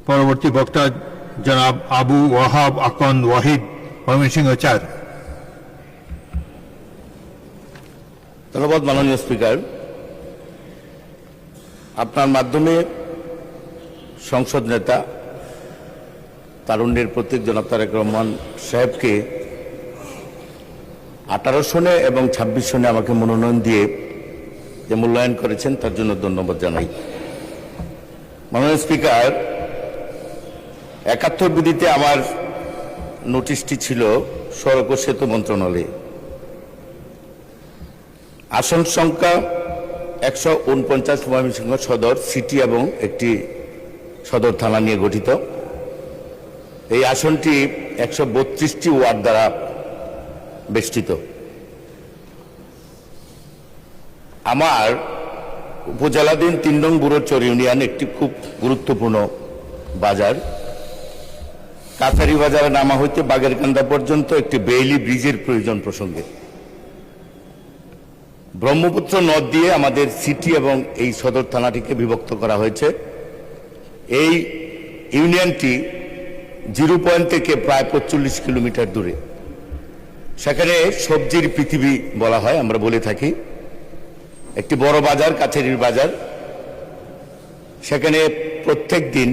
পরবর্তী বক্তা জনাব আবু ওয়াহাব আকন্দ ওয়াহিদ, ময়মনসিংহ ৪। ধন্যবাদ মাননীয় স্পিকার। আপনার মাধ্যমে সংসদ নেতা তারুণ্যের প্রতীক জনাব তারেক রহমান সাহেবকে 18 সনে এবং 26 সনে আমাকে মনোনয়ন দিয়ে যে মূল্যায়ন করেছেন তার জন্য ধন্যবাদ জানাই। মাননীয় স্পিকার, 71 বিধিতে আমার নোটিশটি ছিল সড়ক ও সেতু মন্ত্রণালয়ে। আসন সংখ্যা 149 ময়মনসিংহ সদর সিটি এবং একটি সদর থানা নিয়ে গঠিত। এই আসনটি 132টি ওয়ার্ড দ্বারা বেষ্টিত। আমার উপজেলাধীন 3 নং বুড়োচর ইউনিয়ন একটি খুব গুরুত্বপূর্ণ বাজার। কাছারি বাজারে নামা হইতে বাগেরকান্দা পর্যন্ত একটি বেইলি ব্রিজের প্রয়োজন প্রসঙ্গে ব্রহ্মপুত্র নদ দিয়ে আমাদের সিটি এবং এই সদর থানাটিকে বিভক্ত করা হয়েছে। এই ইউনিয়নটি 0 পয়েন্ট থেকে প্রায় 45 কিলোমিটার দূরে। সেখানে সবজির পৃথিবী বলা হয়, আমরা বলে থাকি। একটি বড় বাজার, কাছারির বাজার। সেখানে প্রত্যেক দিন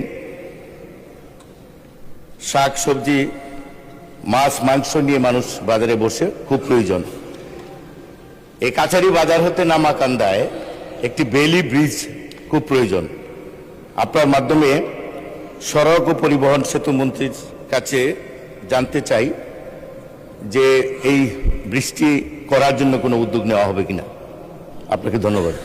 শাক সবজি, মাছ মাংস নিয়ে মানুষ বাজারে বসে, খুব প্রয়োজন। এই কাছারি বাজার হতে নামাকান্দায় একটি বেইলি ব্রিজ খুব প্রয়োজন। আপনার মাধ্যমে সড়ক ও পরিবহন সেতু মন্ত্রীর কাছে জানতে চাই যে এই ব্রিজটি করার জন্য কোনো উদ্যোগ নেওয়া হবে কিনা। আপনাকে ধন্যবাদ।